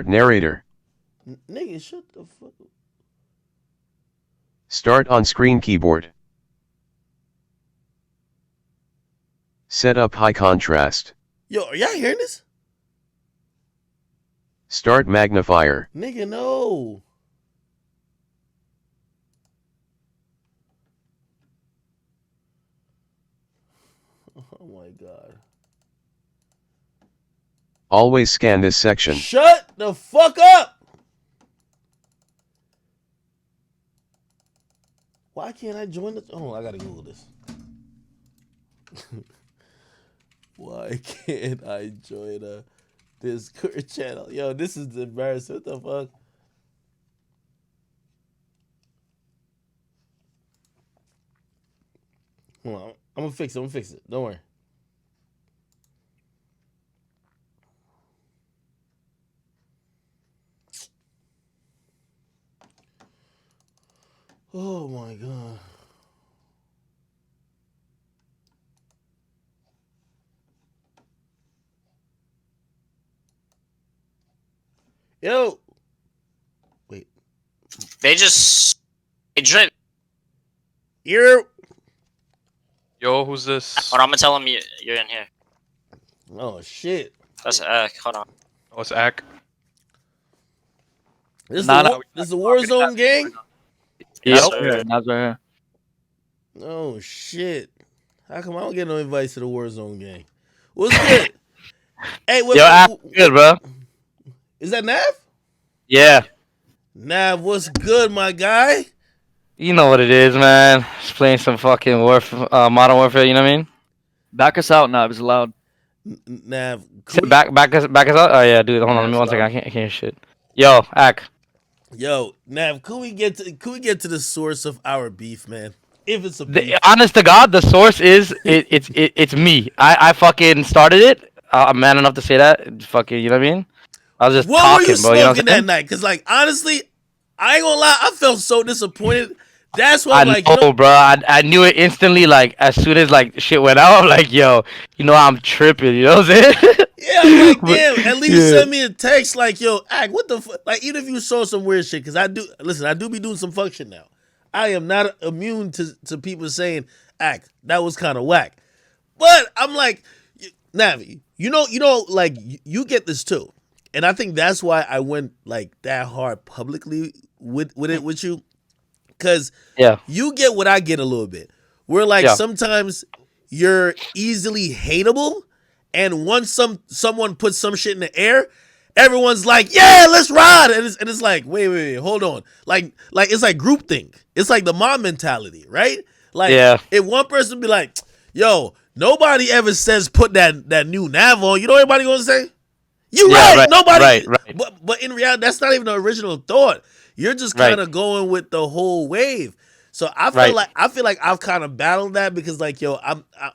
Narrator. Nigga, shut the fuck up. Start on screen keyboard. Set up high contrast. Yo, are y'all hearing this? Start magnifier. Nigga, no. Oh my god. Always scan this section. Shut the fuck up! Why can't I join the... Oh, I gotta Google this. Why can't I join a Discord channel? Yo, this is embarrassing. What the fuck? Hold on. I'm gonna fix it. Don't worry. Oh my god. Yo. Wait. They drip. Yo. Yo, who's this? Hold on, I'm gonna tell him you're in here. Oh shit. That's hold on. Oh, it's Ak. This is Nah, the nah, this is the Warzone gang? Yes, Yep, sir. Nav's right here. Oh shit. How come I don't get no invites to the Warzone gang? What's good? Hey, Yo, Ak, good, bro. Is that Nav? Yeah. Nav, what's good, my guy? You know what it is, man. Just playing some fucking Modern Warfare, you know what I mean? Back us out, Nav. It's loud. Nav, Back us out? Oh, yeah, dude. Hold on. Let me one second. I can't hear shit. Yo, Ak. yo, Nav, could we get to the source of our beef, man? If it's a beef. Honest to God, the source is it's me. I fucking started it. I'm man enough to say that. Fucking, you know what I mean? I was just What talking, were you bro. You know what smoking I'm that saying? night? Cause like honestly, I ain't gonna lie, I felt so disappointed. That's why I I'm like, know, you know, bro. I knew it instantly. Like as soon as like shit went out, I'm like, yo, you know I'm tripping. You know what I'm saying? yeah, I'm like, damn. At least yeah. send me a text like, yo, Ak, what the fuck? Like, even if you saw some weird shit, cause I do be doing some fuck shit now. I am not immune to people saying, Ak, that was kind of whack. But I'm like, Navi, you know, like you get this too, and I think that's why I went like that hard publicly with you. Cause Yeah. you get what I get a little bit. Where like Yeah. sometimes you're easily hateable, and once someone puts some shit in the air, everyone's like, yeah, let's ride. And it's like, wait, hold on. Like it's like groupthink. It's like the mob mentality, right? Like Yeah. if one person be like, yo, nobody ever says put that new nav on, you know what everybody gonna say? You Yeah, right. Nobody right. But in reality, that's not even the original thought. You're just Right. kind of going with the whole wave. So I feel like I've kind of battled that because like, yo,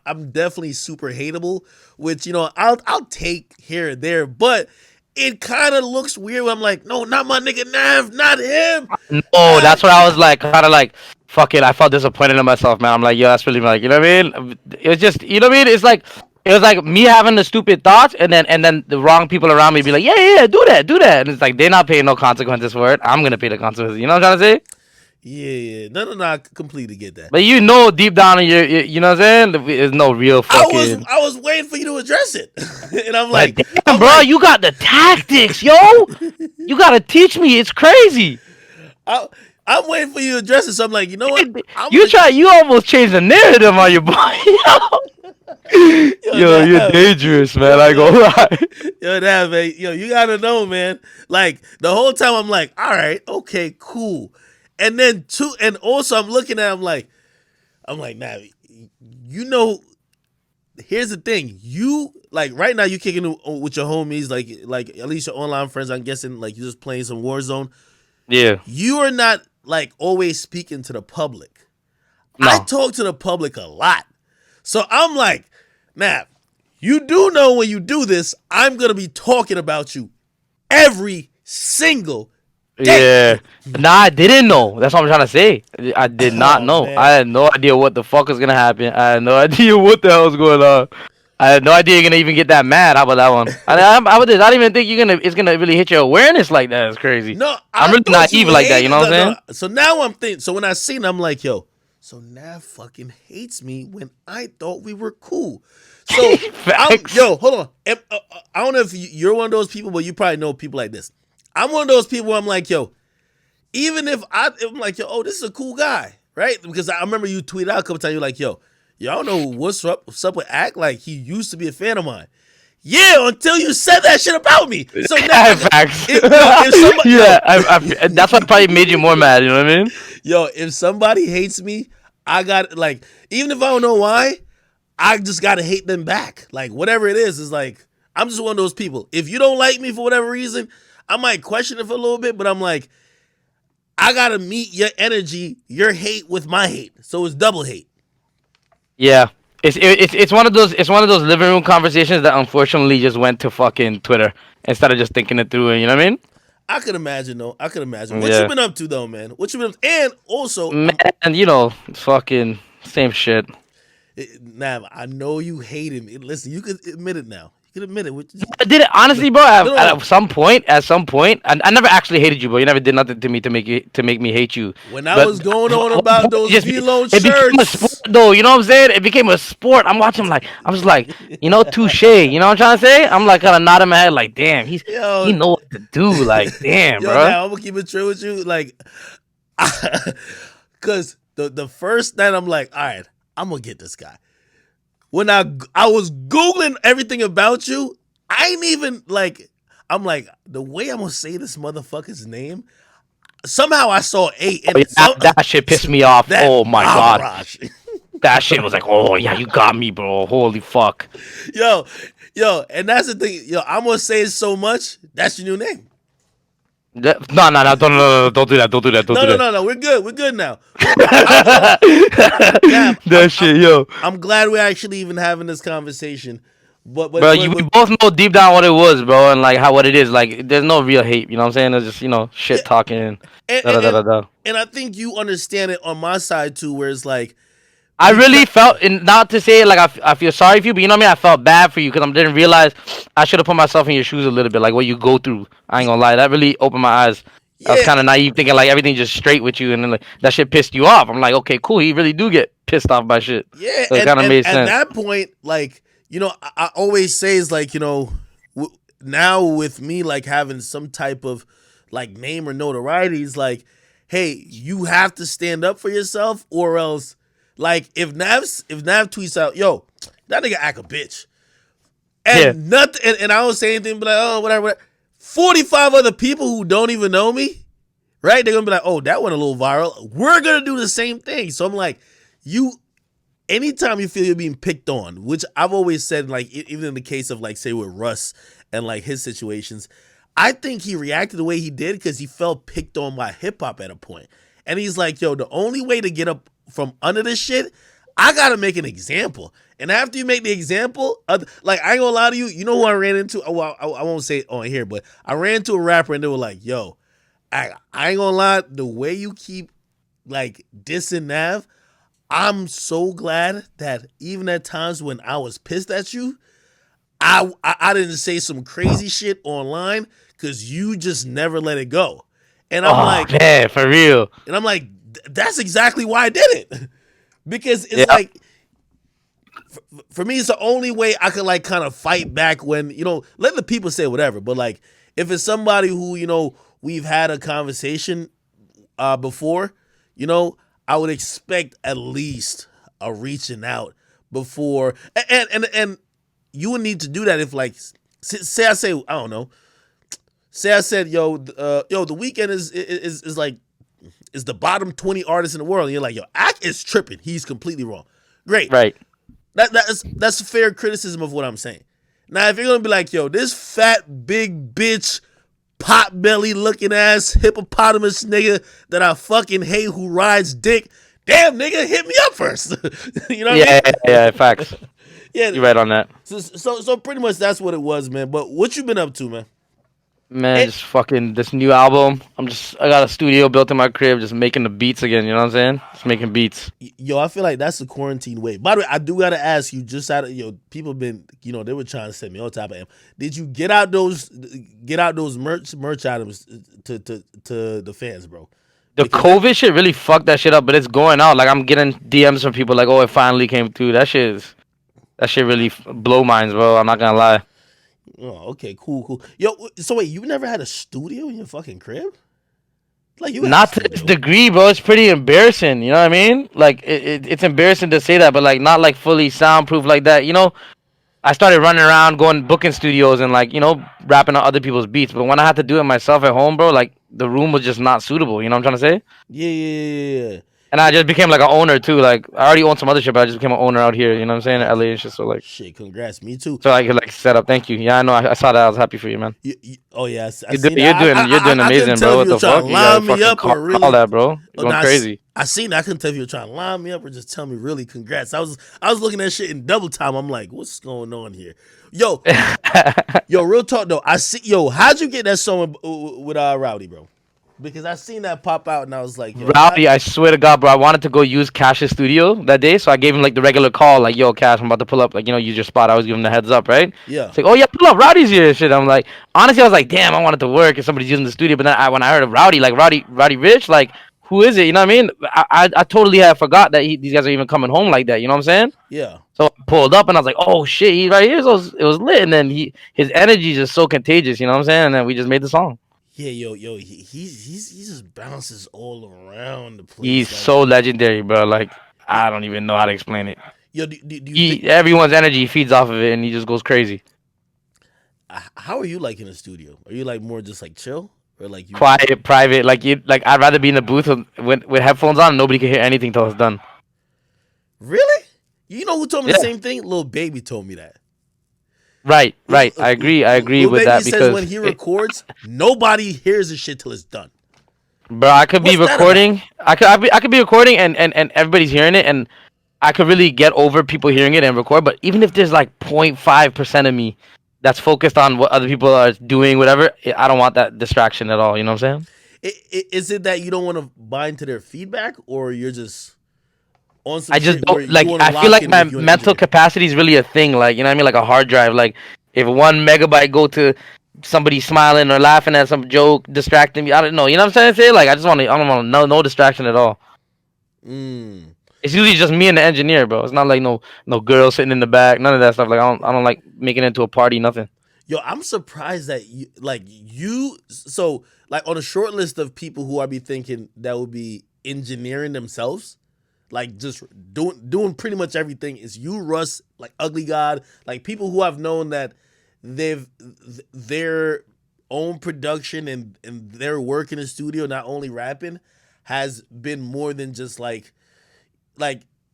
I'm definitely super hateable, which, you know, I'll take here and there, but it kind of looks weird when I'm like, no, not my nigga Nav, not him. No, that's what I was like, kind of like, fuck it. I felt disappointed in myself, man. I'm like, yo, that's really like, you know what I mean? It was just, you know what I mean? It was like me having the stupid thoughts, and then the wrong people around me be like, yeah, do that. And it's like they're not paying no consequences for it. I'm gonna pay the consequences. You know what I'm trying to say? Yeah. No, I completely get that. But you know, deep down in your you know what I'm saying? There's no real fucking. I was waiting for you to address it, and I'm like, damn, bro, you got the tactics, yo. You gotta teach me. It's crazy. I'm waiting for you to address it. So I'm like, you know what? You almost changed the narrative on your boy. Yo, you're dangerous, man. I go lie. Yo, that man. Yo, you gotta know, man. Like the whole time, I'm like, all right, okay, cool. And then and also I'm looking at him like, nah, you know. Here's the thing, you like right now you kicking it with your homies, like at least your online friends. I'm guessing like you're just playing some Warzone. Yeah. You are not like always speaking to the public. No. I talk to the public a lot. So I'm like, Nav, you do know when you do this, I'm going to be talking about you every single day. Yeah. Nah, I didn't know. That's what I'm trying to say. I did not know. Man. I had no idea what the fuck was going to happen. I had no idea what the hell was going on. I had no idea you're gonna even get that mad. How about that one? I don't even think it's gonna really hit your awareness like that. It's crazy. No, I'm really naive like that. You know what I'm saying? So now I'm thinking. So when I seen it, I'm like, yo, so Nav fucking hates me when I thought we were cool. So yo, hold on. I don't know if you're one of those people, but you probably know people like this. I'm one of those people where I'm like, yo, even if I'm like, yo, oh, this is a cool guy, right? Because I remember you tweeted out a couple times. You're like, yo, y'all know what's up with Act? Like, he used to be a fan of mine. Yeah, until you said that shit about me. So now, facts. if somebody, yeah, that's what probably made you more mad. You know what I mean? Yo, if somebody hates me, I got like, even if I don't know why, I just gotta hate them back. Like, whatever it is like, I'm just one of those people. If you don't like me for whatever reason, I might question it for a little bit, but I'm like, I gotta meet your energy, your hate with my hate. So it's double hate. Yeah. It's one of those living room conversations that unfortunately just went to fucking Twitter instead of just thinking it through. You know what I mean? I could imagine though. What you been up to though, man? What you been up to? And also, man, fucking same shit. Nav, I know you hated me. Listen, you could admit it now. You could admit it. I did it honestly, bro. At some point, I never actually hated you, bro. You never did nothing to me to make me hate you. When I was going on about those V-Lone shirts, it became a sport, though. You know what I'm saying? It became a sport. I'm watching like I was like, touche. You know what I'm trying to say? I'm like kind of nodding my head, like, damn, he know what to do. Like, damn, yo, bro. Now I'm gonna keep it true with you, like, because the first night I'm like, all right, I'm gonna get this guy. When I was Googling everything about you, I ain't even like, I'm like, the way I'm gonna say this motherfucker's name, somehow I saw 8. And that shit pissed me off. Oh my God. That shit was like, oh yeah, you got me, bro. Holy fuck. Yo, and that's the thing. Yo, I'm gonna say it so much, that's your new name. No, don't do that. No, we're good now. I'm glad we're actually even having this conversation. But bro, we both know deep down what it was, bro, and like what it is. Like, there's no real hate. You know what I'm saying? There's just shit talking. And I think you understand it on my side too, where it's like, I really felt, and not to say like I feel sorry for you, but you know what I mean. I felt bad for you because I didn't realize I should have put myself in your shoes a little bit, like what you go through. I ain't gonna lie, that really opened my eyes. Yeah. I was kind of naive, thinking like everything just straight with you, and then like that shit pissed you off. I'm like, okay, cool. He really do get pissed off by shit. Yeah, so it kind of made sense. At that point, like, I always say is like, now with me like having some type of like name or notoriety, is like, hey, you have to stand up for yourself, or else. Like, if Nav tweets out, yo, that nigga act a bitch, and nothing, and I don't say anything, but like, oh, whatever. 45 other people who don't even know me, right? They're gonna be like, oh, that went a little viral. We're gonna do the same thing. So I'm like, anytime you feel you're being picked on, which I've always said, like, even in the case of like, say with Russ and like his situations, I think he reacted the way he did because he felt picked on by hip hop at a point, and he's like, yo, the only way to get up from under this shit, I gotta make an example. And after you make the example, like, I ain't gonna lie to you, you know who I ran into? Well, I won't say it on here, but I ran into a rapper and they were like, yo, I ain't gonna lie, the way you keep like dissing Nav, I'm so glad that even at times when I was pissed at you, I didn't say some crazy shit online because you just never let it go. And I'm like, man, for real. And I'm like, that's exactly why I did it. Because it's like, for me, it's the only way I could like kind of fight back when, let the people say whatever. But like, if it's somebody who, we've had a conversation before, I would expect at least a reaching out before. And you would need to do that if like, say I don't know. Say I said, yo, The Weeknd is like, is the bottom 20 artists in the world. And you're like, yo, Ak is tripping. He's completely wrong. Great. Right. That's a fair criticism of what I'm saying. Now, if you're going to be like, yo, this fat, big bitch, pot belly looking ass, hippopotamus nigga that I fucking hate who rides dick, damn nigga, hit me up first. You know what I mean? Yeah, facts. Yeah. You're right on that. So pretty much that's what it was, man. But what you been up to, man? Man, just fucking this new album. I got a studio built in my crib, just making the beats again. You know what I'm saying? Just making beats. Yo, I feel like that's the quarantine way. By the way, I do gotta ask you, just out of people been, they were trying to send me all type of. Did you get out those merch items to the fans, bro? The COVID shit really fucked that shit up, but it's going out. Like I'm getting DMs from people like, "Oh, it finally came through." That shit really blow minds, bro. I'm not gonna lie. Oh, okay, cool. Yo, so wait, you never had a studio in your fucking crib? Like you not to this degree, bro. It's pretty embarrassing. You know what I mean? Like it's embarrassing to say that, but like not like fully soundproof like that. You know, I started running around, going booking studios, and like rapping on other people's beats. But when I had to do it myself at home, bro, like the room was just not suitable. You know what I'm trying to say? Yeah. And I just became like an owner too. Like I already owned some other shit, but I just became an owner out here. You know what I'm saying? In LA and shit. So like, shit, congrats, me too. so I could like set up. Thank you. Yeah, I know. I saw that. I was happy for you, man. Oh yeah, you're doing amazing, bro. What the fuck? You gotta fucking call that, bro. You're going crazy. I seen that. I couldn't tell if you were trying to line me up or just tell me really congrats. I was looking at shit in double time. I'm like, what's going on here? Yo, real talk though. How'd you get that song with Rowdy, bro? Because I seen that pop out and I was like, Rowdy, I swear to God, bro, I wanted to go use Cash's studio that day, so I gave him like the regular call, like, yo, Cash, I'm about to pull up, like, use your spot. I was giving him the heads up, right? Yeah. It's like, oh yeah, pull up, Rowdy's here and shit. I'm like, honestly, I was like, damn, I wanted to work if somebody's using the studio, but then when I heard of Rowdy, like Rowdy Rich, like, who is it? You know what I mean? I totally had forgot that these guys are even coming home like that. You know what I'm saying? Yeah. So I pulled up and I was like, oh shit, he's right here. So it was lit, and then his energy is just so contagious. You know what I'm saying? And then we just made the song. Yeah, he just bounces all around the place. He's so legendary, bro. Like I don't even know how to explain it. Yo, do you think, everyone's energy feeds off of it, and he just goes crazy. How are you like in the studio? Are you like more just like chill, or like you quiet, private? Like I'd rather be in the booth with headphones on, and nobody can hear anything till it's done. Really? You know who told me the same thing? Lil Baby told me that. Right. I agree Lil with Baby that says because when he records, nobody hears the shit till it's done. Bro, I could be recording. I could be recording and everybody's hearing it, and I could really get over people hearing it and record. But even if there's like 0.5% of me that's focused on what other people are doing, whatever, I don't want that distraction at all. You know what I'm saying? Is it that you don't want to buy into their feedback, or you're just on some I just shit don't like. I feel like my mental capacity is really a thing. Like, you know what I mean? Like a hard drive. Like if 1 megabyte go to somebody smiling or laughing at some joke, distracting me, I don't know. You know what I'm saying? Like I don't want no distraction at all. It's usually just me and the engineer, bro. It's not like no girl sitting in the back, none of that stuff. Like I don't like making it into a party, nothing. Yo, I'm surprised that so on a short list of people who I be thinking that would be engineering themselves, like just doing pretty much everything, is you, Russ, like Ugly God, like people who I've known that their own production and their work in the studio, not only rapping, has been more than just like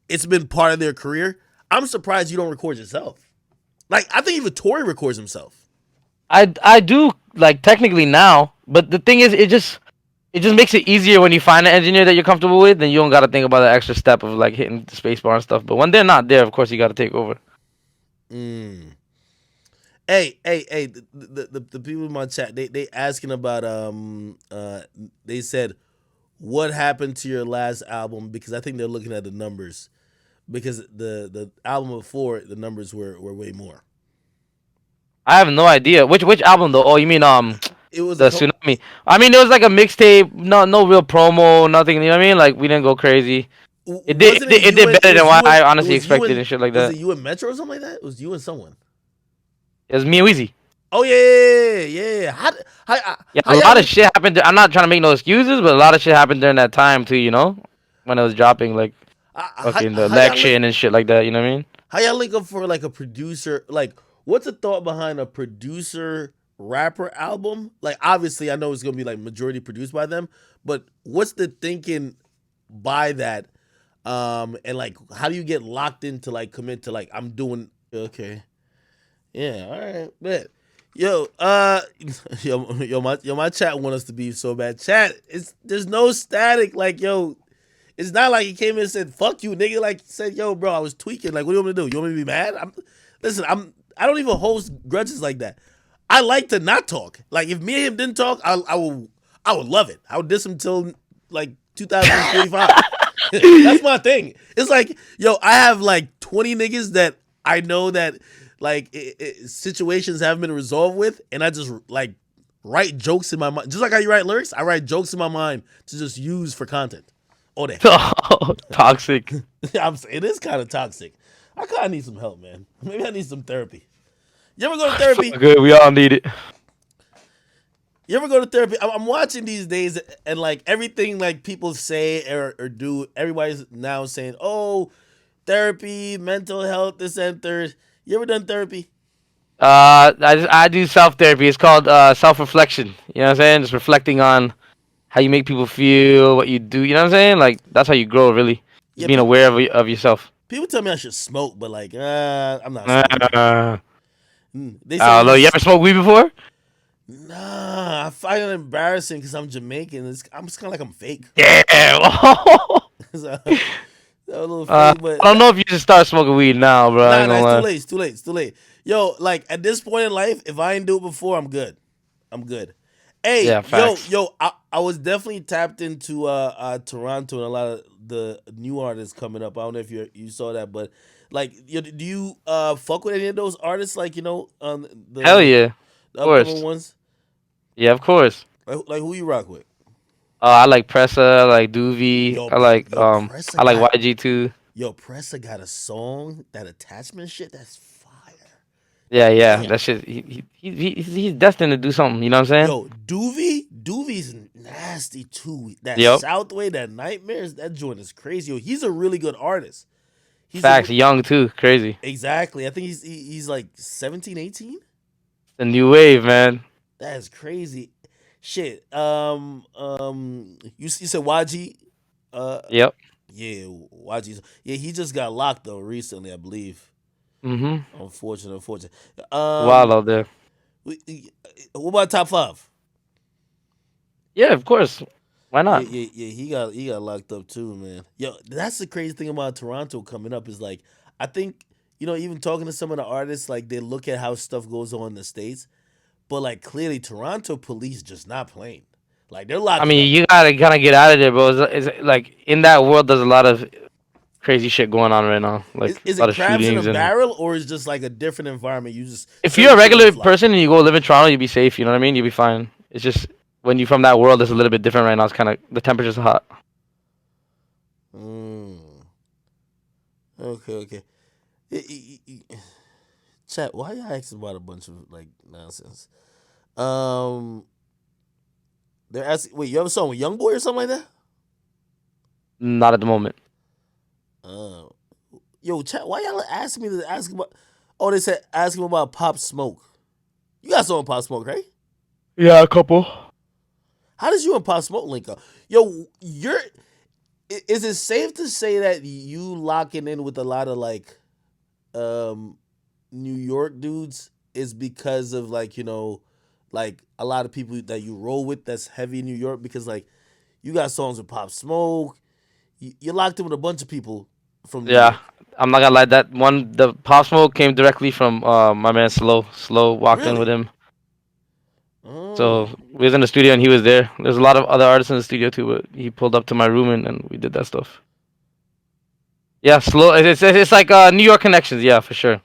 it's been part of their career. I'm surprised you don't record yourself. Like I think even Tory records himself. I do, like, technically now, but the thing is, it just makes it easier when you find an engineer that you're comfortable with, then you don't got to think about the extra step of like hitting the space bar and stuff. But when they're not there, of course you got to take over. Hey, the people in my chat, they asking about they said, what happened to your last album? Because I think they're looking at the numbers, because the album before, the numbers were way more. I have no idea which album though. Oh, you mean it was the Tsunami? I mean, it was like a mixtape, no real promo, nothing. You know what I mean? Like we didn't go crazy. It did better than what I honestly expected and shit like that. Was it you and Metro or something like that? It was you and someone. It was me and Weezy. Oh yeah. A lot of shit happened. I'm not trying to make no excuses, but a lot of shit happened during that time too. You know, when it was dropping, like fucking the election and shit like that. You know what I mean? How y'all link up for like a producer? Like, what's the thought behind a producer rapper album? Like, obviously, I know it's gonna be like majority produced by them, but what's the thinking by that? And like, how do you get locked into like commit to like I'm doing okay? Yeah, all right, bet. Yo, my chat want us to be so bad. Chat, there's no static. Like, yo, it's not like he came in and said "fuck you, nigga." Like, he said, "Yo, bro, I was tweaking." Like, what do you want me to do? You want me to be mad? I don't even host grudges like that. I like to not talk. Like if me and him didn't talk, I would love it. I would diss him till like 2045. That's my thing. It's like, yo, I have like 20 niggas that I know that like situations haven't been resolved with, and I just like write jokes in my mind. Just like how you write lyrics, I write jokes in my mind to just use for content. Oh, that. Oh, toxic. It is kind of toxic. I kind of need some help, man. Maybe I need some therapy. You ever go to therapy? Good. We all need it. You ever go to therapy? I'm watching these days, and like everything like people say or do, everybody's now saying, "Oh, therapy, mental health, this and third." You ever done therapy? I do self therapy. It's called self reflection. You know what I'm saying? Just reflecting on how you make people feel, what you do. You know what I'm saying? Like that's how you grow, really. Yeah, Being aware of yourself. People tell me I should smoke, but like, I'm not smoking. They say I don't know. You ever smoked weed before? nah, I find it embarrassing because I'm Jamaican. I'm just kind of like I'm fake. Damn. So, a little fake, but I don't know if you should start smoking weed now, bro. I ain't gonna lie. it's too late. It's too late. Yo, like at this point in life, if I ain't do it before, I'm good. I'm good. Hey, Yeah, facts. yo, I was definitely tapped into Toronto and a lot of the new artists coming up. I don't know if you saw that, but like, do you fuck with any of those artists? Like, you know, the Hell yeah. the Of course. upcoming ones. Yeah, of course. Like who you rock with? I like Pressa, I like Doovie, Yo, I like Pressa I like got- YG too. Yo, Pressa got a song, that attachment shit. That's fire. Yeah, Yeah. that shit. He's destined to do something. You know what I'm saying? Yo, Doovie's nasty too. That Yep. Southway, that Nightmares, that joint is crazy. Yo, he's a really good artist. He's Facts. Young too. Crazy. Exactly. I think he's like 17, 18. The new wave, man. That is crazy. Shit. You said YG. Yep. Yeah, YG. Yeah, he just got locked though recently, I believe. Mm-hmm. Unfortunate. Wild out there. What about top 5? Yeah, of course. Why not? Yeah. He got locked up too, man. Yo, that's the crazy thing about Toronto coming up is like I think even talking to some of the artists, like they look at how stuff goes on in the States, but like clearly Toronto police just not playing. Like they're locked. I mean, you gotta kind of get out of there, bro. It's like in that world, there's a lot of crazy shit going on right now. Like is a lot it of crabs in shootings a and. barrel or is just like a different environment? You just If you're a regular fly. person and you go live in Toronto, you'll be safe. You know what I mean? You'll be fine. It's just when you're from that world, it's a little bit different right now. It's kind of the temperature's hot. Okay. Chat, why y'all asking about a bunch of like nonsense? They're asking. Wait, you have a song with YoungBoy or something like that? Not at the moment. Yo, chat, why y'all asking me to ask about? Oh, they said ask him about Pop Smoke. You got something with Pop Smoke, right? Yeah, a couple. How does you and Pop Smoke link up? Yo, is it safe to say that you locking in with a lot of like New York dudes is because of like, like a lot of people that you roll with that's heavy in New York because like you got songs with Pop Smoke. You're locked in with a bunch of people from New York. I'm not gonna lie. That one, the Pop Smoke came directly from my man Slow. Slow walked in Really? with him. Oh. So we was in the studio and he was there. There's a lot of other artists in the studio too, but he pulled up to my room and we did that stuff. Yeah, Slow. It's like New York connections. Yeah, for sure.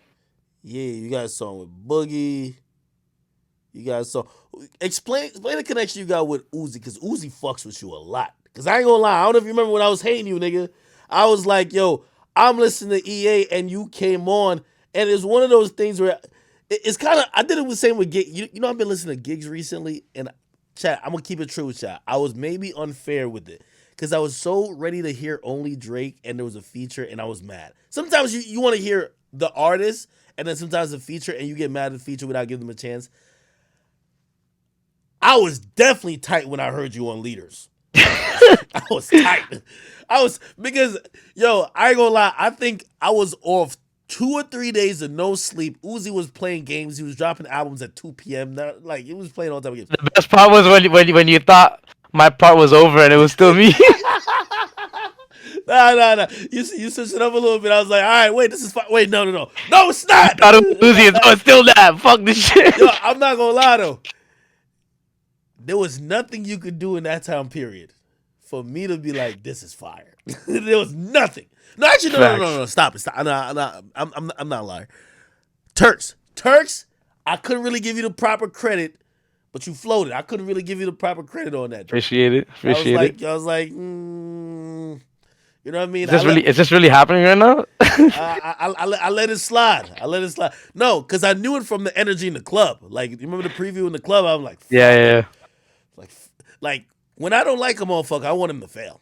Yeah, you got a song with Boogie. You got a song. Explain the connection you got with Uzi, because Uzi fucks with you a lot. Because I ain't gonna lie, I don't know if you remember when I was hating you, nigga. I was like, yo, I'm listening to EA and you came on, and it's one of those things where it's kind of, I did it the same with Gigs. You know, I've been listening to Gigs recently, and chat, I'm gonna keep it true with chat. I was maybe unfair with it. Because I was so ready to hear only Drake, and there was a feature, and I was mad. Sometimes you want to hear the artist, and then sometimes the feature, and you get mad at the feature without giving them a chance. I was definitely tight when I heard you on Leaders. I was tight. Because, yo, I ain't gonna lie, I think I was off 2 or 3 days of no sleep. Uzi was playing games. He was dropping albums at 2 p.m. Like, he was playing all the time games. The best part was when you thought my part was over and it was still me. Nah. You switched it up a little bit. I was like, all right, wait, this is fine. Wait, no, it's not. Thought it was Uzi. No, it's still that. Fuck this shit. Yo, I'm not gonna lie though. There was nothing you could do in that time period for me to be like, this is fire. There was nothing. No, actually, no. Stop it. I'm not lying. Turks. I couldn't really give you the proper credit, but you floated. I couldn't really give you the proper credit on that. Appreciate it. I was like, you know what I mean? Is this really happening right now? I let it slide. No, because I knew it from the energy in the club. Like, you remember the preview in the club? I'm like, yeah. Like when I don't like a motherfucker, I want him to fail.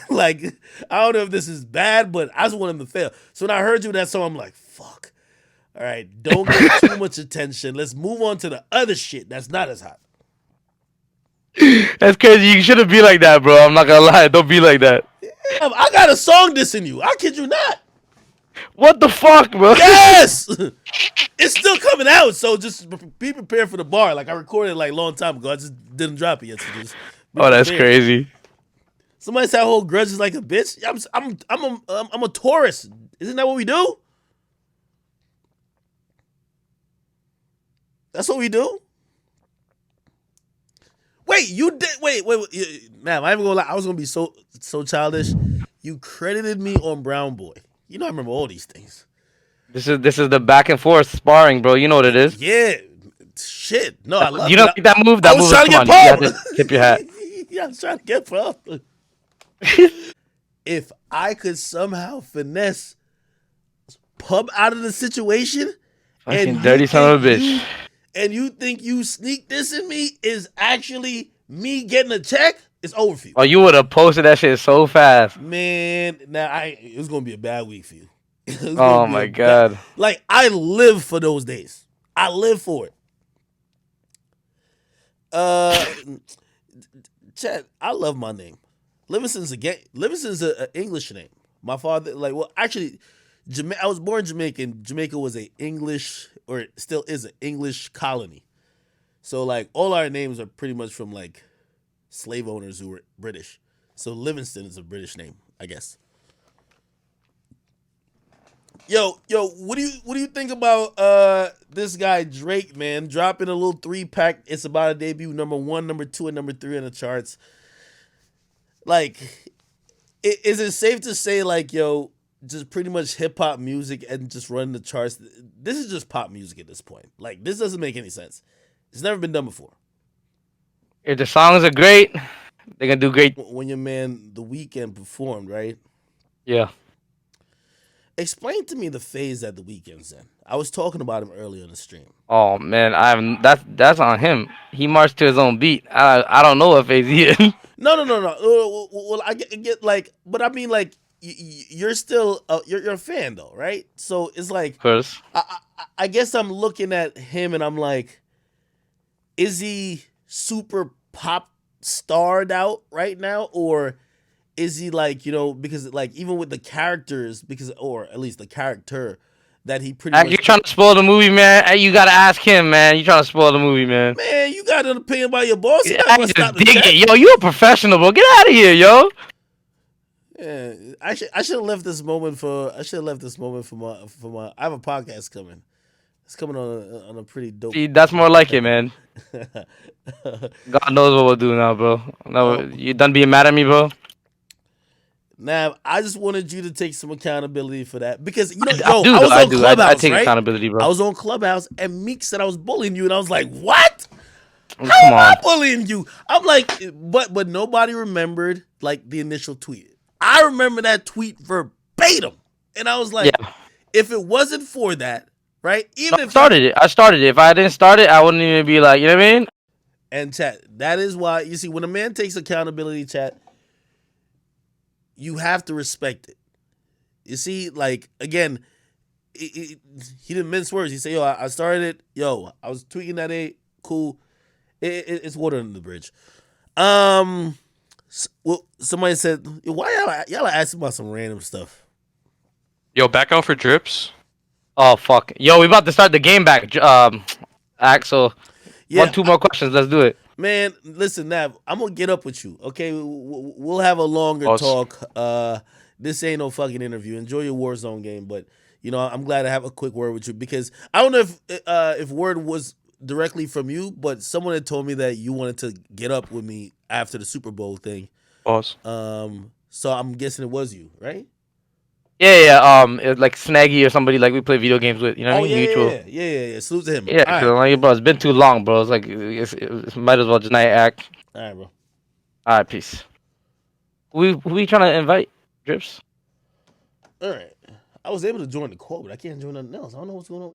Like, I don't know if this is bad, but I just want him to fail. So when I heard you that song, I'm like, fuck. All right, don't get too much attention. Let's move on to the other shit that's not as hot. That's crazy. You shouldn't be like that, bro. I'm not gonna lie. Don't be like that. Damn, I got a song dissing you. I kid you not. What the fuck, bro? Yes! It's still coming out, so just be prepared for the bar. Like, I recorded it like a long time ago. I just didn't drop it yet. So just be That's prepared. crazy. Somebody said I hold grudges like a bitch. I'm a Taurus. Isn't that what we do? That's what we do. Wait, you did. Wait. Man, I ain't gonna lie. I was gonna be so childish. You credited me on Brown Boy. You know I remember all these things. This is the back and forth sparring, bro. You know what it is. Yeah. Shit. No, I love it. You don't think that move? That I was move trying to get pumped. You have to tip your hat. Yeah, I was trying to get pumped. If I could somehow finesse Pub out of the situation, Fucking dirty son of a bitch. And you think you sneak this in me is actually me getting a check, it's over for you. Oh, you would have posted that shit so fast. Man, it was gonna be a bad week for you. Oh my god. Like, I live for those days. I live for it. Chad, I love my name. Livingston's an English name. My father, actually, I was born Jamaican. Jamaica was a English, or still is an English colony. So, like, all our names are pretty much from, like, slave owners who were British. So Livingston is a British name, I guess. Yo, what do you think about this guy Drake, man, dropping a little 3-pack? It's about to debut number 1, number 2, and number 3 on the charts. Like, is it safe to say, like, yo, just pretty much hip hop music and just running the charts? This is just pop music at this point. Like, this doesn't make any sense. It's never been done before. If the songs are great, they're gonna do great. When your man The Weeknd performed, right? Yeah. Explain to me the phase that The Weeknd's in. I was talking about him earlier in the stream. Oh man, that's on him. He marched to his own beat. I don't know what phase he in. No. Well, I get like, but I mean, like, you're still you're a fan though, right? So it's like, Of course. I guess I'm looking at him and I'm like, is he super pop starred out right now, or is he like, because like even with the characters, or at least the character that he pretty much. You're trying to spoil the movie, man. Hey, you gotta ask him, man. You trying to spoil the movie, man. Man, you got an opinion about your boss. Yeah, I just dig it, yo. You a professional, bro. Get out of here, yo. Yeah, I should have left this moment for. I my. I have a podcast coming. It's coming on a pretty dope. See, that's more like it, man. God knows what we'll do now, bro. No, you done being mad at me, bro? Nav, I just wanted you to take some accountability for that, because I was on Clubhouse, I take right? accountability, bro. I was on Clubhouse and Meek said I was bullying you, and I was like, "What? Come How am I on. bullying you?" I'm like, but nobody remembered like the initial tweet. I remember that tweet verbatim, and I was like, Yeah. if it wasn't for that, right? I started it. If I didn't start it, I wouldn't even be like, you know what I mean? And chat, that is why, you see, when a man takes accountability, chat, you have to respect it. You see, like, again, he didn't mince words. He said, yo, I started it. Yo, I was tweaking that A. Cool. It's water under the bridge. Well, somebody said, why y'all asking about some random stuff? Yo, back out for drips. Oh, fuck. Yo, we about to start the game back, Axel. Yeah, 2 more questions. Let's do it. Man, listen, Nav, I'm gonna get up with you. Okay, we'll have a longer Pause. talk. This ain't no fucking interview. Enjoy your Warzone game, but I'm glad to have a quick word with you because I don't know if word was directly from you, but someone had told me that you wanted to get up with me after the Super Bowl thing. Pause. So I'm guessing it was you, right? Yeah. It's like Snaggy or somebody like we play video games with. You know what I mean? Mutual. Yeah. Salute to him. Yeah, All because right, I'm like, bro, it's been too long, bro. It's like it might as well just not act. all right, bro. All right, peace. Who we trying to invite? Drips. All right. I was able to join the call, but I can't join nothing else. I don't know what's going on.